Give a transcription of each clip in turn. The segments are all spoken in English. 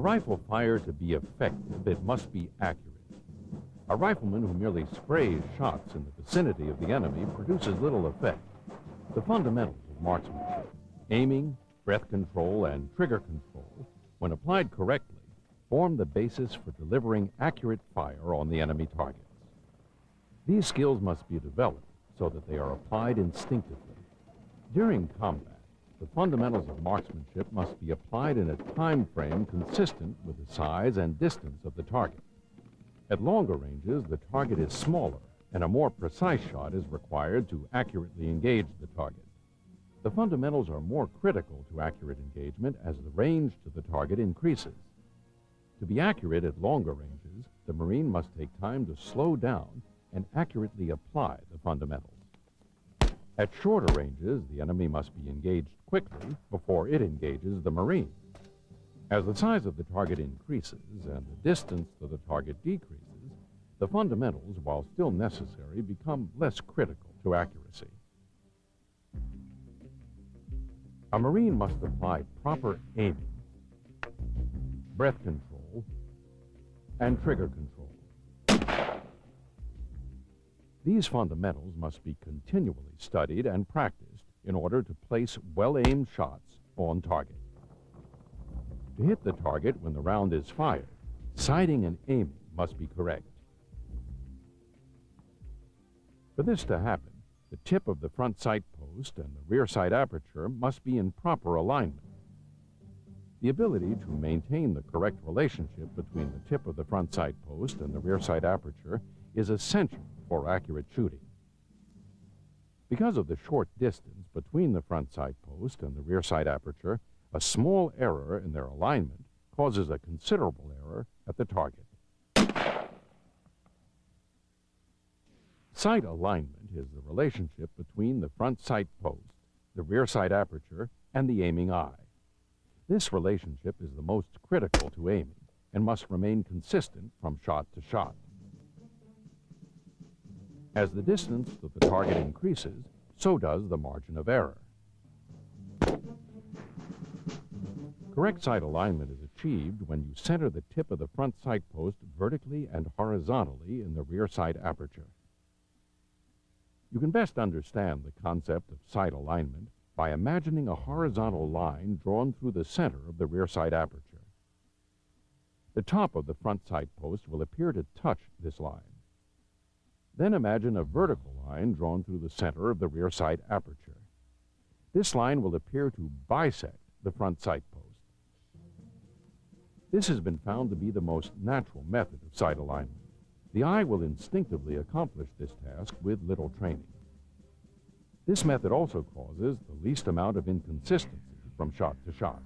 rifle fire to be effective, it must be accurate. A rifleman who merely sprays shots in the vicinity of the enemy produces little effect. The fundamentals of marksmanship, aiming, breath control, and trigger control, when applied correctly, form the basis for delivering accurate fire on the enemy targets. These skills must be developed so that they are applied instinctively. During combat, the fundamentals of marksmanship must be applied in a time frame consistent with the size and distance of the target. At longer ranges, the target is smaller, and a more precise shot is required to accurately engage the target. The fundamentals are more critical to accurate engagement as the range to the target increases. To be accurate at longer ranges, the Marine must take time to slow down and accurately apply the fundamentals. At shorter ranges, the enemy must be engaged quickly before it engages the Marine. As the size of the target increases and the distance to the target decreases, the fundamentals, while still necessary, become less critical to accuracy. A Marine must apply proper aiming, breath control, and trigger control. These fundamentals must be continually studied and practiced in order to place well-aimed shots on target. To hit the target when the round is fired, sighting and aiming must be correct. For this to happen, the tip of the front sight post and the rear sight aperture must be in proper alignment. The ability to maintain the correct relationship between the tip of the front sight post and the rear sight aperture is essential for accurate shooting. Because of the short distance between the front sight post and the rear sight aperture, a small error in their alignment causes a considerable error at the target. Sight alignment is the relationship between the front sight post, the rear sight aperture, and the aiming eye. This relationship is the most critical to aiming and must remain consistent from shot to shot. As the distance to the target increases, so does the margin of error. Correct sight alignment is achieved when you center the tip of the front sight post vertically and horizontally in the rear sight aperture. You can best understand the concept of sight alignment by imagining a horizontal line drawn through the center of the rear sight aperture. The top of the front sight post will appear to touch this line. Then imagine a vertical line drawn through the center of the rear sight aperture. This line will appear to bisect the front sight post. This has been found to be the most natural method of sight alignment. The eye will instinctively accomplish this task with little training. This method also causes the least amount of inconsistency from shot to shot.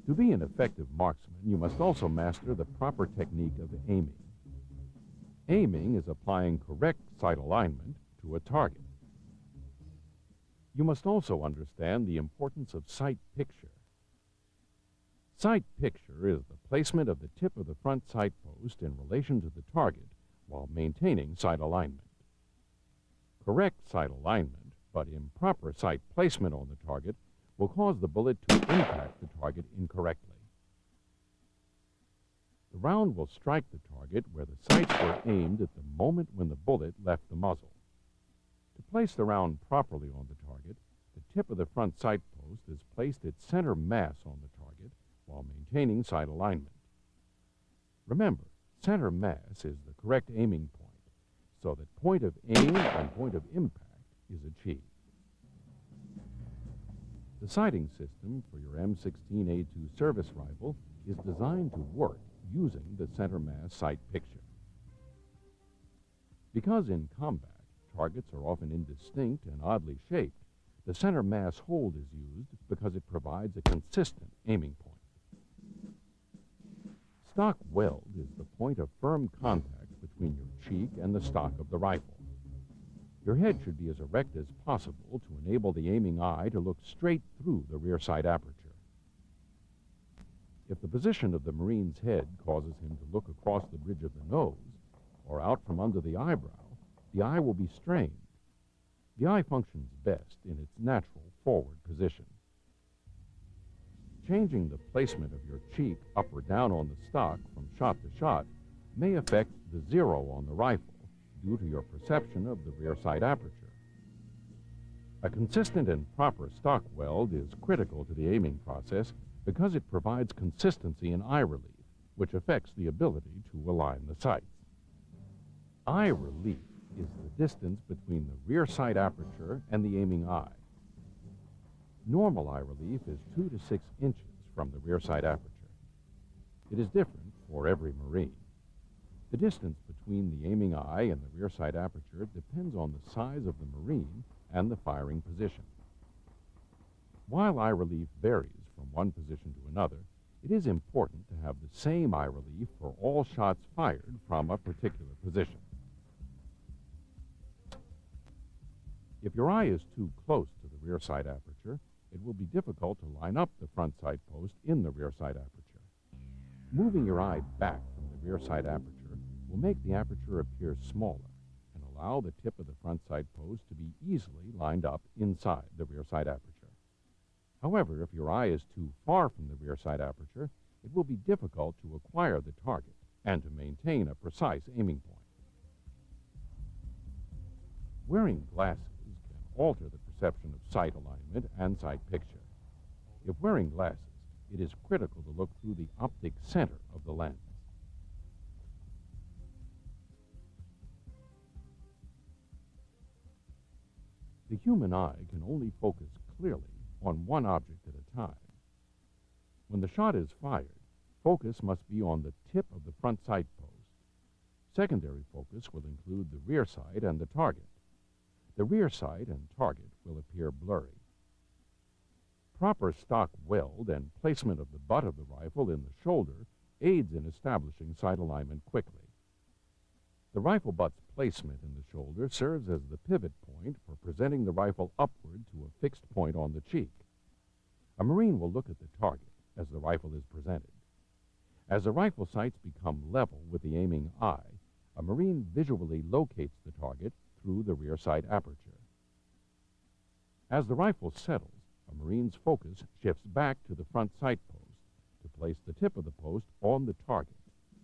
To be an effective marksman, you must also master the proper technique of aiming. Aiming is applying correct sight alignment to a target. You must also understand the importance of sight picture. Sight picture is the placement of the tip of the front sight post in relation to the target while maintaining sight alignment. Correct sight alignment, but improper sight placement on the target will cause the bullet to impact the target incorrectly. The round will strike the target where the sights were aimed at the moment when the bullet left the muzzle. To place the round properly on the target, the tip of the front sight post is placed at center mass on the target while maintaining sight alignment. Remember, center mass is the correct aiming point, so that point of aim and point of impact is achieved. The sighting system for your M16A2 service rifle is designed to work using the center mass sight picture. Because in combat, targets are often indistinct and oddly shaped, the center mass hold is used because it provides a consistent aiming point. Stock weld is the point of firm contact between your cheek and the stock of the rifle. Your head should be as erect as possible to enable the aiming eye to look straight through the rear sight aperture. If the position of the Marine's head causes him to look across the bridge of the nose or out from under the eyebrow, the eye will be strained. The eye functions best in its natural forward position. Changing the placement of your cheek up or down on the stock from shot to shot may affect the zero on the rifle due to your perception of the rear sight aperture. A consistent and proper stock weld is critical to the aiming process because it provides consistency in eye relief, which affects the ability to align the sights. Eye relief is the distance between the rear sight aperture and the aiming eye. Normal eye relief is 2 to 6 inches from the rear sight aperture. It is different for every Marine. The distance between the aiming eye and the rear sight aperture depends on the size of the Marine and the firing position. While eye relief varies from one position to another, it is important to have the same eye relief for all shots fired from a particular position. If your eye is too close to the rear sight aperture, it will be difficult to line up the front sight post in the rear sight aperture. Moving your eye back from the rear sight aperture will make the aperture appear smaller and allow the tip of the front sight post to be easily lined up inside the rear sight aperture. However, if your eye is too far from the rear sight aperture, it will be difficult to acquire the target and to maintain a precise aiming point. Wearing glasses can alter the perception of sight alignment and sight picture. If wearing glasses, it is critical to look through the optic center of the lens. The human eye can only focus clearly on one object at a time. When the shot is fired, focus must be on the tip of the front sight post. Secondary focus will include the rear sight and the target. The rear sight and target will appear blurry. Proper stock weld and placement of the butt of the rifle in the shoulder aids in establishing sight alignment quickly. The rifle butt's placement in the shoulder serves as the pivot point for presenting the rifle upward to a fixed point on the cheek. A Marine will look at the target as the rifle is presented. As the rifle sights become level with the aiming eye, a Marine visually locates the target through the rear sight aperture. As the rifle settles, a Marine's focus shifts back to the front sight post to place the tip of the post on the target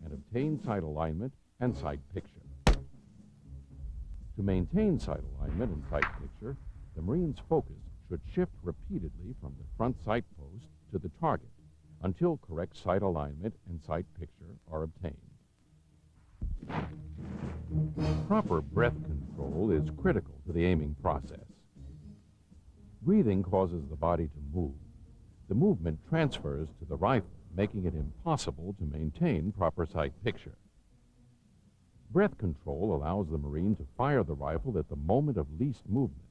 and obtain sight alignment and sight picture. To maintain sight alignment and sight picture, the Marine's focus should shift repeatedly from the front sight post to the target until correct sight alignment and sight picture are obtained. Proper breath control is critical to the aiming process. Breathing causes the body to move. The movement transfers to the rifle, making it impossible to maintain proper sight picture. Breath control allows the Marine to fire the rifle at the moment of least movement.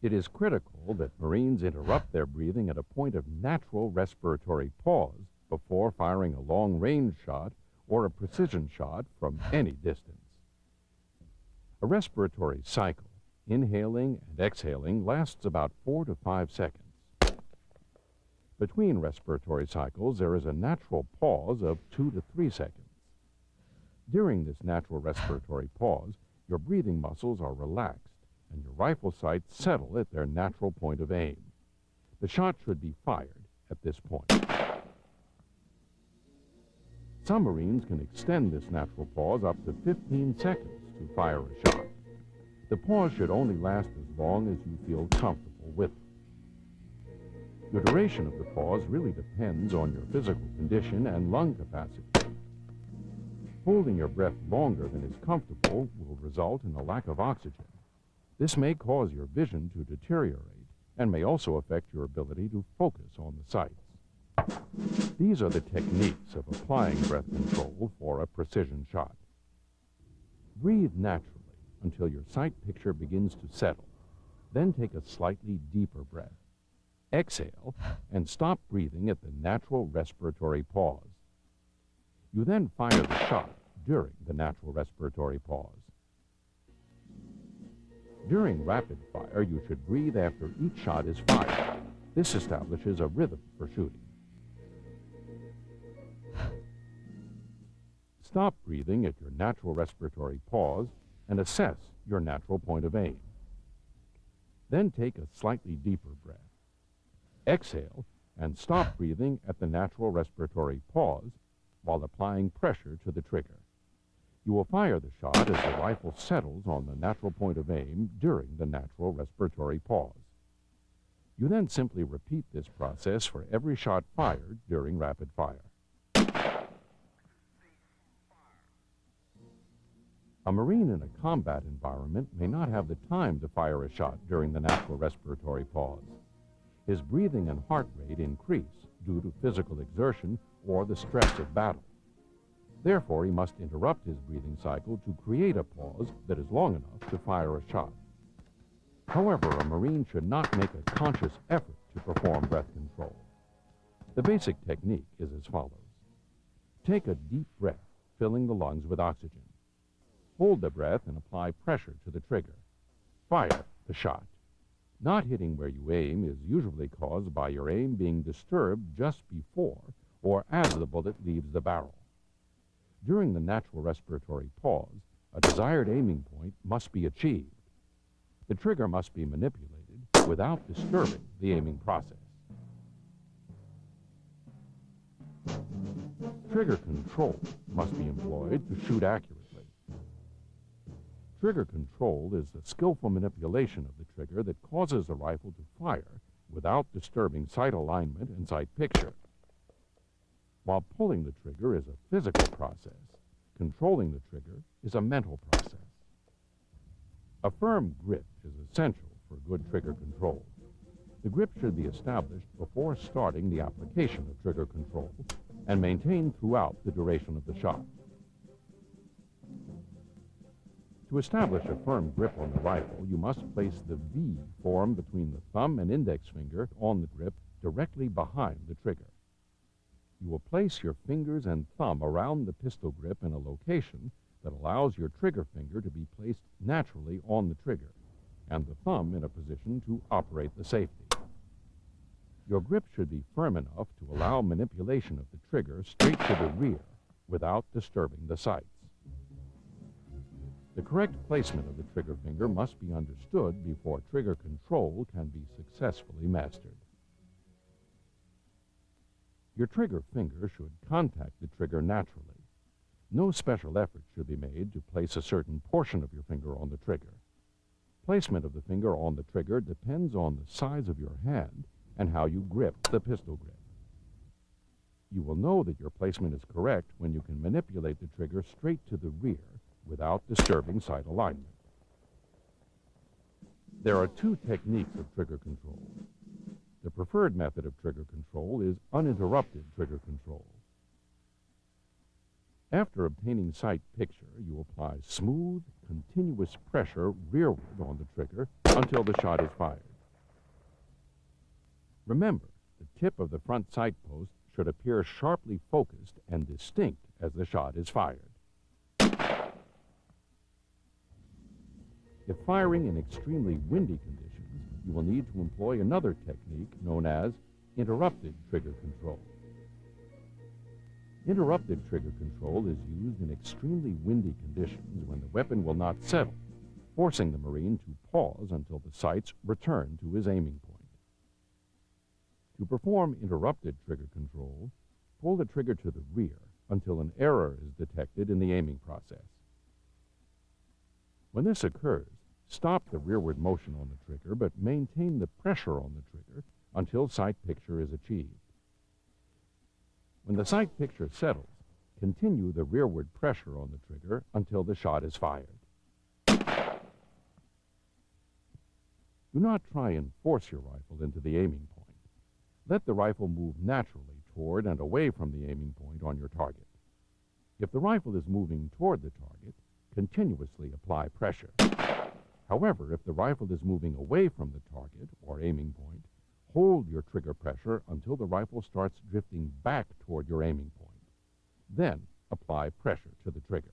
It is critical that Marines interrupt their breathing at a point of natural respiratory pause before firing a long-range shot or a precision shot from any distance. A respiratory cycle, inhaling and exhaling, lasts about 4 to 5 seconds. Between respiratory cycles, there is a natural pause of 2 to 3 seconds. During this natural respiratory pause, your breathing muscles are relaxed and your rifle sights settle at their natural point of aim. The shot should be fired at this point. Some Marines can extend this natural pause up to 15 seconds to fire a shot. The pause should only last as long as you feel comfortable with it. The duration of the pause really depends on your physical condition and lung capacity. Holding your breath longer than is comfortable will result in a lack of oxygen. This may cause your vision to deteriorate and may also affect your ability to focus on the sights. These are the techniques of applying breath control for a precision shot. Breathe naturally until your sight picture begins to settle. Then take a slightly deeper breath. Exhale and stop breathing at the natural respiratory pause. You then fire the shot during the natural respiratory pause. During rapid fire, you should breathe after each shot is fired. This establishes a rhythm for shooting. Stop breathing at your natural respiratory pause and assess your natural point of aim. Then take a slightly deeper breath. Exhale and stop breathing at the natural respiratory pause while applying pressure to the trigger. You will fire the shot as the rifle settles on the natural point of aim during the natural respiratory pause. You then simply repeat this process for every shot fired during rapid fire. A Marine in a combat environment may not have the time to fire a shot during the natural respiratory pause. His breathing and heart rate increase due to physical exertion or the stress of battle. Therefore, he must interrupt his breathing cycle to create a pause that is long enough to fire a shot. However, a Marine should not make a conscious effort to perform breath control. The basic technique is as follows. Take a deep breath, filling the lungs with oxygen. Hold the breath and apply pressure to the trigger. Fire the shot. Not hitting where you aim is usually caused by your aim being disturbed just before or as the bullet leaves the barrel. During the natural respiratory pause, a desired aiming point must be achieved. The trigger must be manipulated without disturbing the aiming process. Trigger control must be employed to shoot accurately. Trigger control is the skillful manipulation of the trigger that causes the rifle to fire without disturbing sight alignment and sight picture. While pulling the trigger is a physical process, controlling the trigger is a mental process. A firm grip is essential for good trigger control. The grip should be established before starting the application of trigger control and maintained throughout the duration of the shot. To establish a firm grip on the rifle, you must place the V formed between the thumb and index finger on the grip directly behind the trigger. You will place your fingers and thumb around the pistol grip in a location that allows your trigger finger to be placed naturally on the trigger, and the thumb in a position to operate the safety. Your grip should be firm enough to allow manipulation of the trigger straight to the rear without disturbing the sights. The correct placement of the trigger finger must be understood before trigger control can be successfully mastered. Your trigger finger should contact the trigger naturally. No special effort should be made to place a certain portion of your finger on the trigger. Placement of the finger on the trigger depends on the size of your hand and how you grip the pistol grip. You will know that your placement is correct when you can manipulate the trigger straight to the rear without disturbing sight alignment. There are two techniques of trigger control. The preferred method of trigger control is uninterrupted trigger control. After obtaining sight picture, you apply smooth, continuous pressure rearward on the trigger until the shot is fired. Remember, the tip of the front sight post should appear sharply focused and distinct as the shot is fired. If firing in extremely windy conditions, you will need to employ another technique known as interrupted trigger control. Interrupted trigger control is used in extremely windy conditions when the weapon will not settle, forcing the Marine to pause until the sights return to his aiming point. To perform interrupted trigger control, pull the trigger to the rear until an error is detected in the aiming process. When this occurs, stop the rearward motion on the trigger, but maintain the pressure on the trigger until sight picture is achieved. When the sight picture settles, continue the rearward pressure on the trigger until the shot is fired. Do not try and force your rifle into the aiming point. Let the rifle move naturally toward and away from the aiming point on your target. If the rifle is moving toward the target, continuously apply pressure. However, if the rifle is moving away from the target or aiming point, hold your trigger pressure until the rifle starts drifting back toward your aiming point. Then apply pressure to the trigger.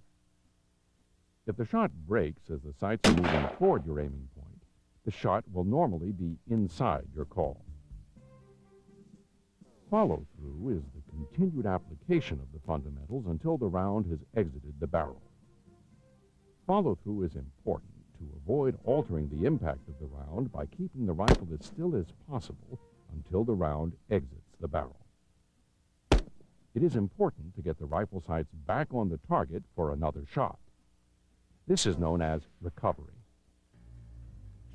If the shot breaks as the sights are moving toward your aiming point, the shot will normally be inside your call. Follow-through is the continued application of the fundamentals until the round has exited the barrel. Follow-through is important to avoid altering the impact of the round by keeping the rifle as still as possible until the round exits the barrel. It is important to get the rifle sights back on the target for another shot. This is known as recovery.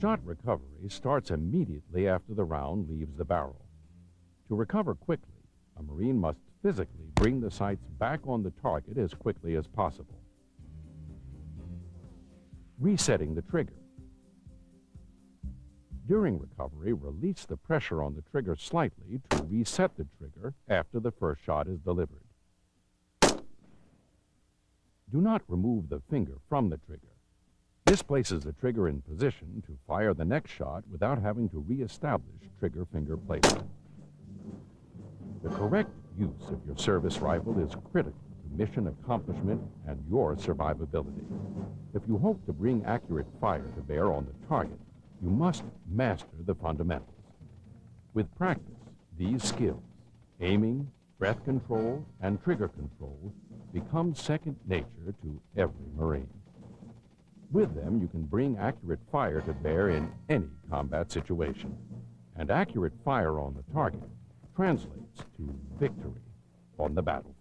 Shot recovery starts immediately after the round leaves the barrel. To recover quickly, a Marine must physically bring the sights back on the target as quickly as possible. Resetting the trigger. During recovery, release the pressure on the trigger slightly to reset the trigger after the first shot is delivered. Do not remove the finger from the trigger. This places the trigger in position to fire the next shot without having to re-establish trigger finger placement. The correct use of your service rifle is critical to mission accomplishment and your survivability. If you hope to bring accurate fire to bear on the target, you must master the fundamentals. With practice, these skills, aiming, breath control, and trigger control, become second nature to every Marine. With them, you can bring accurate fire to bear in any combat situation. And accurate fire on the target translates to victory on the battlefield.